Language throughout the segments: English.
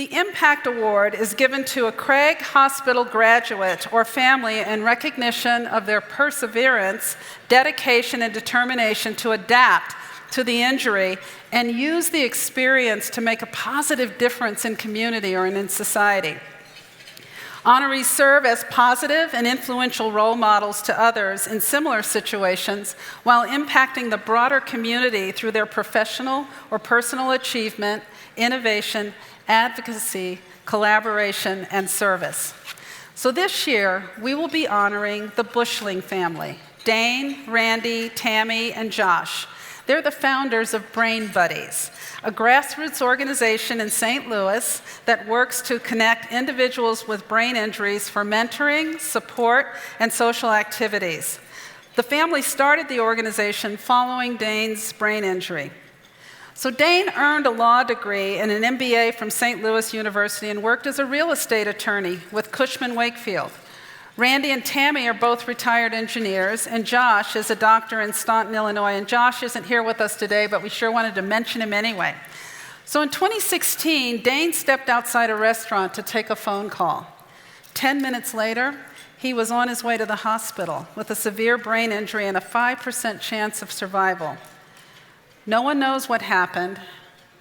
The Impact Award is given to a Craig Hospital graduate or family in recognition of their perseverance, dedication, and determination to adapt to the injury and use the experience to make a positive difference in community or in society. Honorees serve as positive and influential role models to others in similar situations while impacting the broader community through their professional or personal achievement, innovation, advocacy, collaboration, and service. So this year, we will be honoring the Buschling family, Dane, Randy, Tammie, and Josh. They're the founders of Brain Buddies, a grassroots organization in St. Louis that works to connect individuals with brain injuries for mentoring, support, and social activities. The family started the organization following Dane's brain injury. So Dane earned a law degree and an MBA from St. Louis University and worked as a real estate attorney with Cushman Wakefield. Randy and Tammie are both retired engineers, and Josh is a doctor in Staunton, Illinois. And Josh isn't here with us today, but we sure wanted to mention him anyway. So in 2016, Dane stepped outside a restaurant to take a phone call. 10 minutes later, he was on his way to the hospital with a severe brain injury and a 5% chance of survival. No one knows what happened,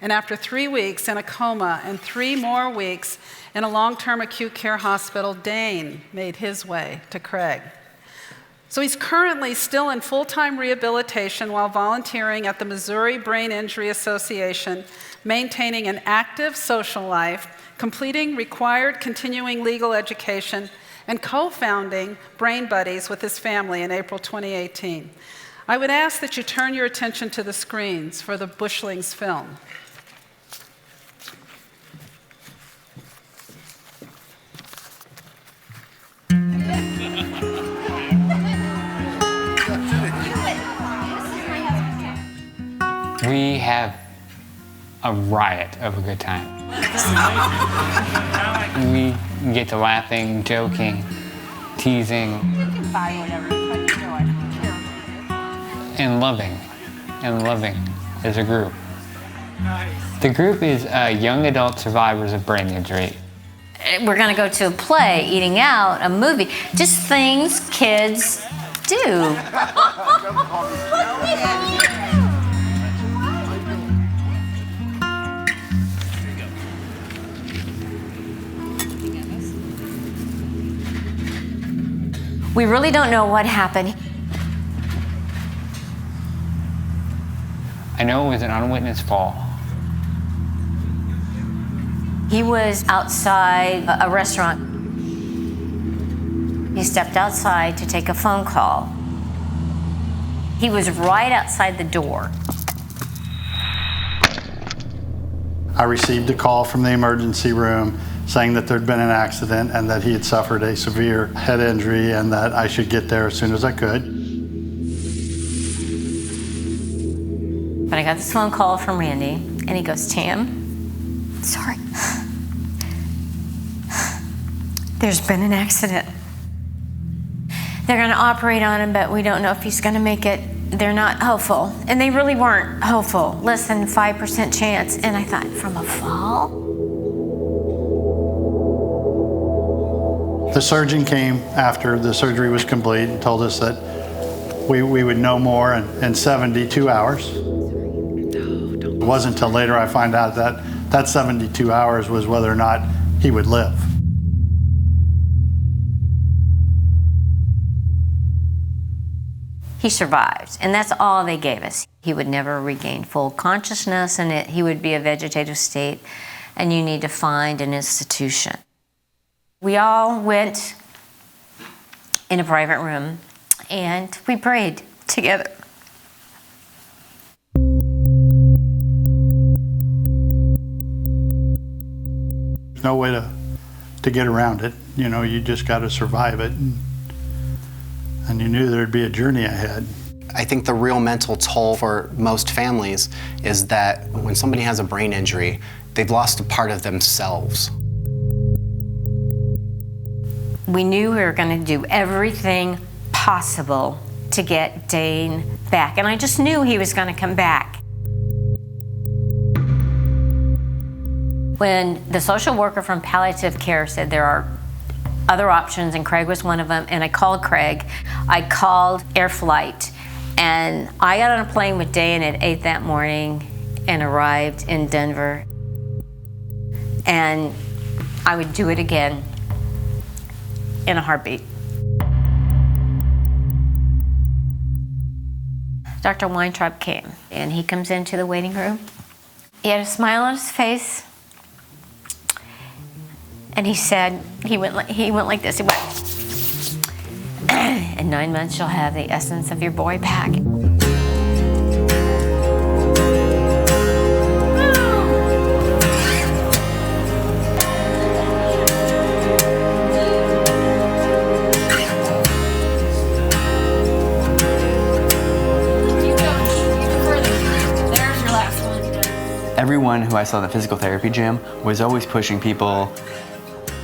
and after 3 weeks in a coma and 3 more weeks in a long-term acute care hospital, Dane made his way to Craig. So he's currently still in full-time rehabilitation while volunteering at the Missouri Brain Injury Association, maintaining an active social life, completing required continuing legal education, and co-founding Brain Buddies with his family in April 2018. I would ask that you turn your attention to the screens for the Buschling's film. We have a riot of a good time. We get to laughing, joking, teasing, and loving as a group. The group is young adult survivors of brain injury. We're going to go to a play, eating out, a movie, just things kids do. We really don't know what happened. I know it was an unwitnessed fall. He was outside a restaurant. He stepped outside to take a phone call. He was right outside the door. I received a call from the emergency room saying that there'd been an accident and that he had suffered a severe head injury and that I should get there as soon as I could. But I got this phone call from Randy, and he goes, Tam, sorry. There's been an accident. They're going to operate on him, but we don't know if he's going to make it. They're not hopeful. And they really weren't hopeful. Less than 5% chance. And I thought, from a fall? The surgeon came after the surgery was complete and told us that we would know more in 72 hours. It wasn't until later I find out that that 72 hours was whether or not he would live. He survived, and that's all they gave us. He would never regain full consciousness, and he would be a vegetative state, and you need to find an institution. We all went in a private room, and we prayed together. There's no way to get around it. You know, you just got to survive it. And you knew there'd be a journey ahead. I think the real mental toll for most families is that when somebody has a brain injury, they've lost a part of themselves. We knew we were going to do everything possible to get Dane back, and I just knew he was going to come back. When the social worker from palliative care said there are other options, and Craig was one of them, and I called Craig, I called Air Flight, and I got on a plane with Dane at 8 that morning and arrived in Denver. And I would do it again in a heartbeat. Dr. Weintraub came, and he comes into the waiting room. He had a smile on his face, and he said, he went like this, he went, in 9 months you'll have the essence of your boy back. Everyone who I saw in the physical therapy gym was always pushing people.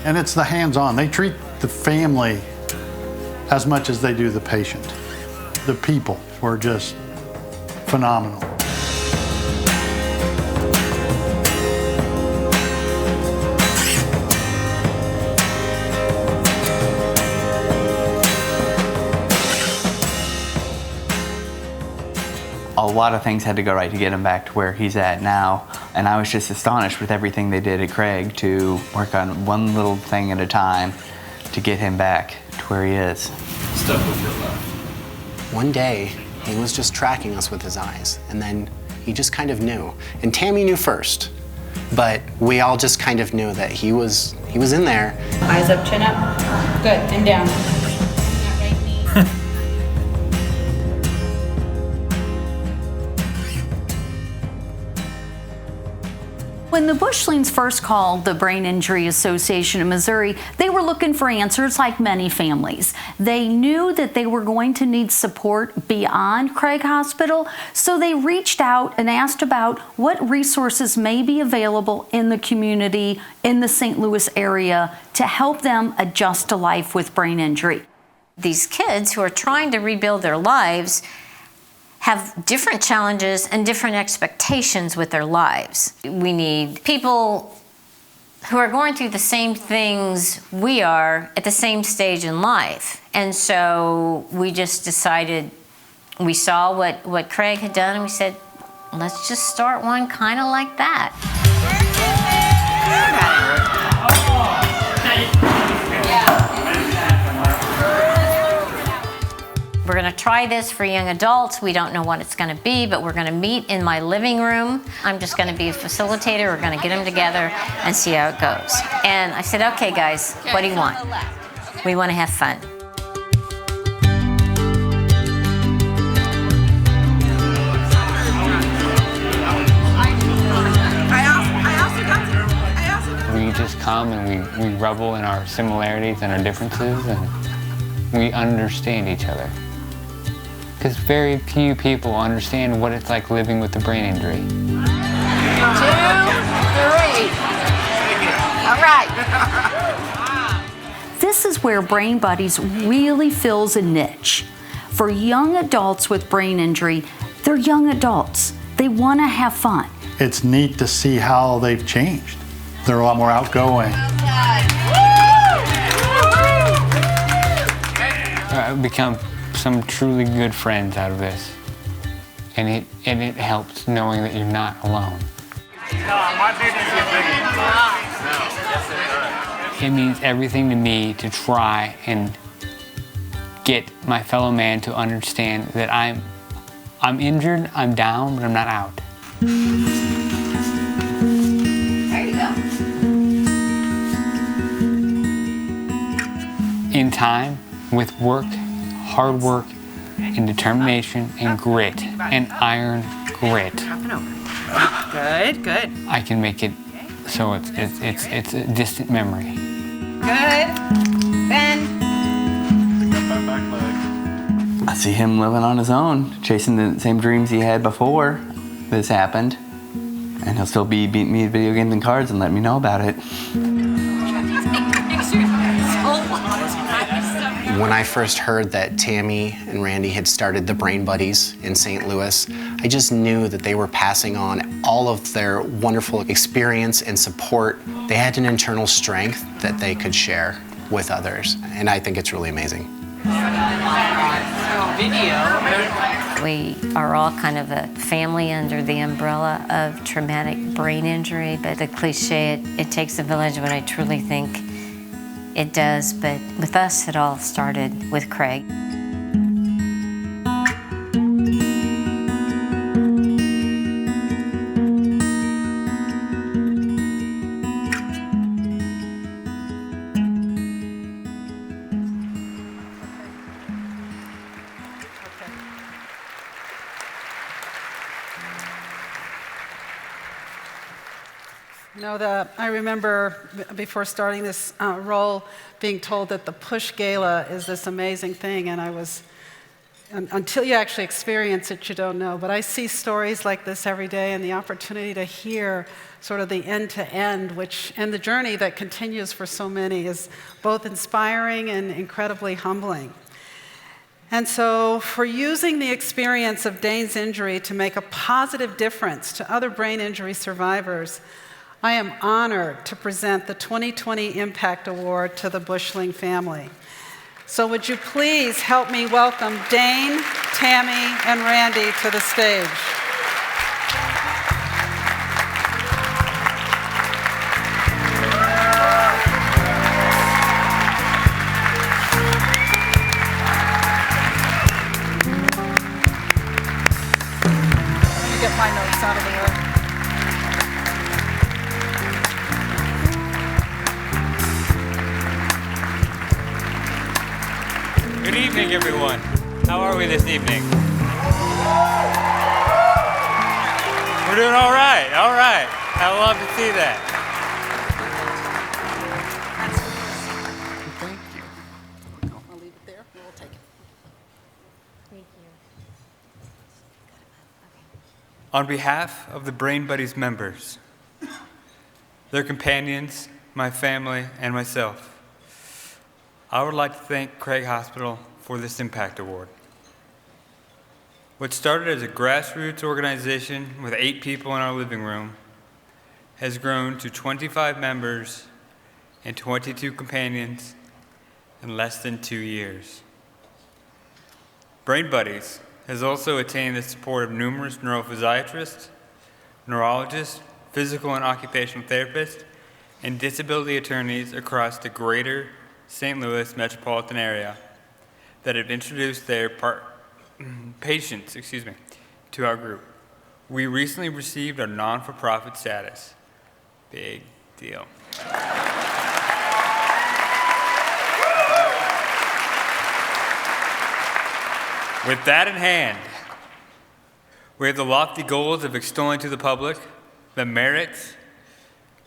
And it's the hands-on. They treat the family as much as they do the patient. The people were just phenomenal. A lot of things had to go right to get him back to where he's at now, and I was just astonished with everything they did at Craig to work on one little thing at a time to get him back to where he is. Stuck with your left. One day, he was just tracking us with his eyes, and then he just kind of knew. And Tammie knew first, but we all just kind of knew that he was in there. Eyes up, chin up. Good, and down. When the Bushlings first called the Brain Injury Association of Missouri, they were looking for answers like many families. They knew that they were going to need support beyond Craig Hospital, so they reached out and asked about what resources may be available in the community in the St. Louis area to help them adjust to life with brain injury. These kids who are trying to rebuild their lives have different challenges and different expectations with their lives. We need people who are going through the same things we are at the same stage in life. And so we just decided, we saw what Craig had done, and we said, let's just start one kind of like that. We're going to try this for young adults. We don't know what it's going to be, but we're going to meet in my living room. I'm just going to be a facilitator. We're going to get them together and see how it goes. And I said, okay, guys, what do you want? We want to have fun. We just come and we revel in our similarities and our differences, and we understand each other. Because very few people understand what it's like living with a brain injury. 2, 3. All right. This is where Brain Buddies really fills a niche. For young adults with brain injury, they're young adults. They want to have fun. It's neat to see how they've changed. They're a lot more outgoing. I've become some truly good friends out of this, and it helps knowing that you're not alone. It means everything to me to try and get my fellow man to understand that I'm injured, I'm down, but I'm not out. There you go. In time, with work, hard work, and determination, and grit, and iron grit. Good, good. I can make it so it's a distant memory. Good. Bend. I see him living on his own, chasing the same dreams he had before this happened. And he'll still be beating me at video games and cards and letting me know about it. When I first heard that Tammie and Randy had started the Brain Buddies in St. Louis, I just knew that they were passing on all of their wonderful experience and support. They had an internal strength that they could share with others, and I think it's really amazing. We are all kind of a family under the umbrella of traumatic brain injury, but the cliche, it takes a village, but I truly think it does. But with us, it all started with Craig. I remember before starting this role being told that the Push Gala is this amazing thing, and I was, until you actually experience it, you don't know. But I see stories like this every day, and the opportunity to hear sort of the end-to-end, and the journey that continues for so many is both inspiring and incredibly humbling. And so for using the experience of Dane's injury to make a positive difference to other brain injury survivors, I am honored to present the 2020 Impact Award to the Buschling family. So would you please help me welcome Dane, Tammie, and Randy to the stage. Let me get my notes out of the way. Good evening, everyone. How are we this evening? We're doing all right, all right. I love to see that. Thank you. I'll leave it there, and we'll take it. Thank you. On behalf of the Brain Buddies members, their companions, my family, and myself, I would like to thank Craig Hospital for this Impact Award. What started as a grassroots organization with 8 people in our living room has grown to 25 members and 22 companions in less than 2 years. Brain Buddies has also attained the support of numerous neurophysiatrists, neurologists, physical and occupational therapists, and disability attorneys across the greater St. Louis metropolitan area that have introduced their patients to our group. We recently received our non-for-profit status. Big deal. With that in hand, we have the lofty goals of extolling to the public the merits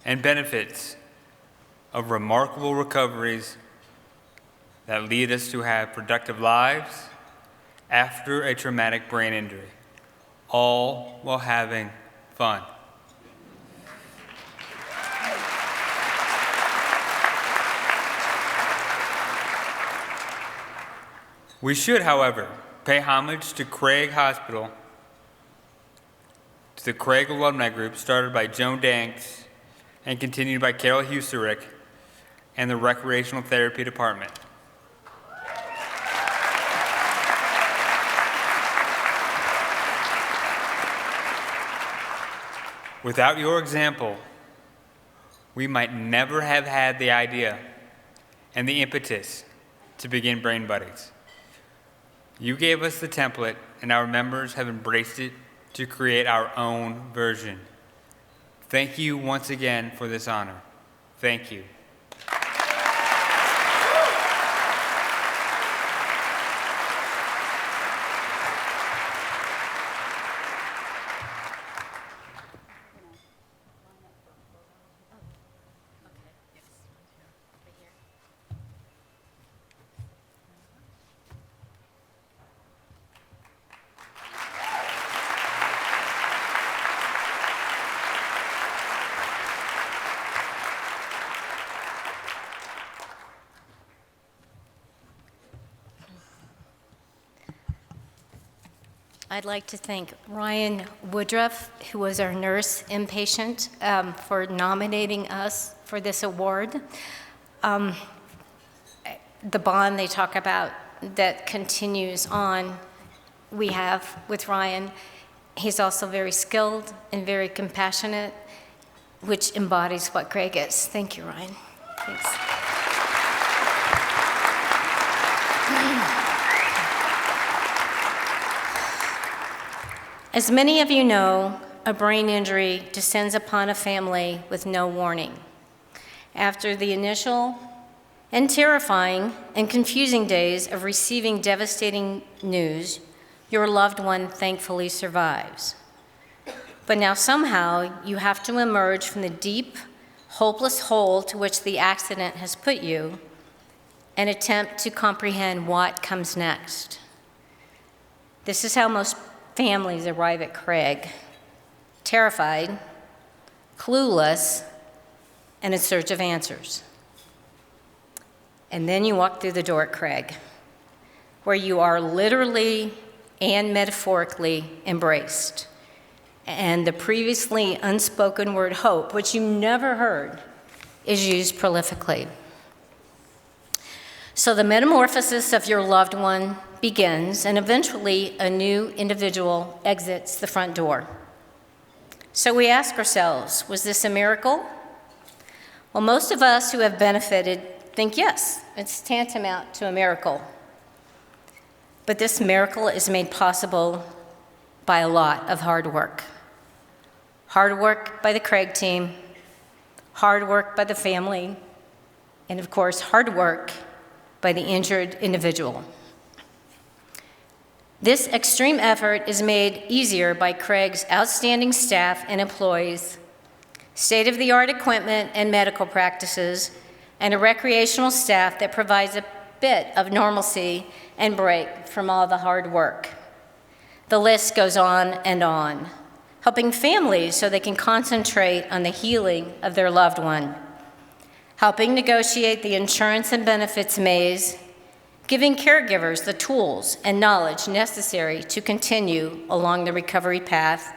and benefits of remarkable recoveries that lead us to have productive lives after a traumatic brain injury, all while having fun. We should, however, pay homage to Craig Hospital, to the Craig Alumni Group started by Joan Danks and continued by Carol Huserick and the Recreational Therapy Department. Without your example, we might never have had the idea and the impetus to begin Brain Buddies. You gave us the template, and our members have embraced it to create our own version. Thank you once again for this honor. Thank you. I'd like to thank Ryan Woodruff, who was our nurse inpatient, for nominating us for this award. The bond they talk about that continues on, we have with Ryan. He's also very skilled and very compassionate, which embodies what Craig is. Thank you, Ryan. Thanks. As many of you know, a brain injury descends upon a family with no warning. After the initial and terrifying and confusing days of receiving devastating news, your loved one thankfully survives. But now somehow you have to emerge from the deep, hopeless hole to which the accident has put you and attempt to comprehend what comes next. This is how most families arrive at Craig: terrified, clueless, and in search of answers. And then you walk through the door at Craig, where you are literally and metaphorically embraced. And the previously unspoken word hope, which you never heard, is used prolifically. So the metamorphosis of your loved one begins, and eventually a new individual exits the front door. So we ask ourselves, was this a miracle? Well, most of us who have benefited think yes, it's tantamount to a miracle. But this miracle is made possible by a lot of hard work. Hard work by the Craig team, hard work by the family, and of course, hard work by the injured individual. This extreme effort is made easier by Craig's outstanding staff and employees, state-of-the-art equipment and medical practices, and a recreational staff that provides a bit of normalcy and break from all the hard work. The list goes on, helping families so they can concentrate on the healing of their loved one, helping negotiate the insurance and benefits maze, giving caregivers the tools and knowledge necessary to continue along the recovery path,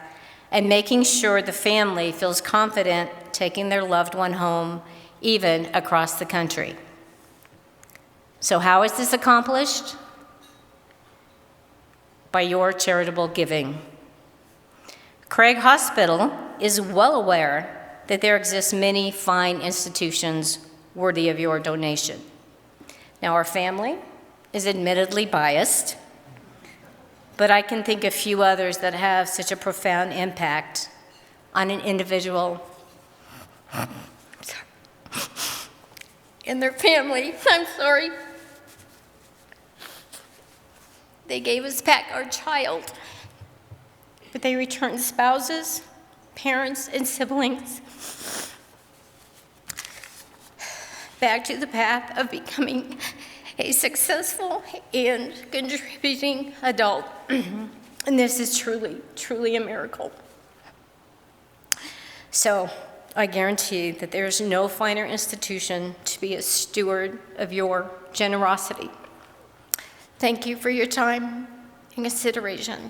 and making sure the family feels confident taking their loved one home, even across the country. So how is this accomplished? By your charitable giving. Craig Hospital is well aware that there exist many fine institutions worthy of your donation. Now, our family is admittedly biased, but I can think of few others that have such a profound impact on an individual and their family. I'm sorry. They gave us back our child, but they returned spouses, parents, and siblings back to the path of becoming a successful and contributing adult. And this is truly, truly a miracle. So I guarantee that there is no finer institution to be a steward of your generosity. Thank you for your time and consideration.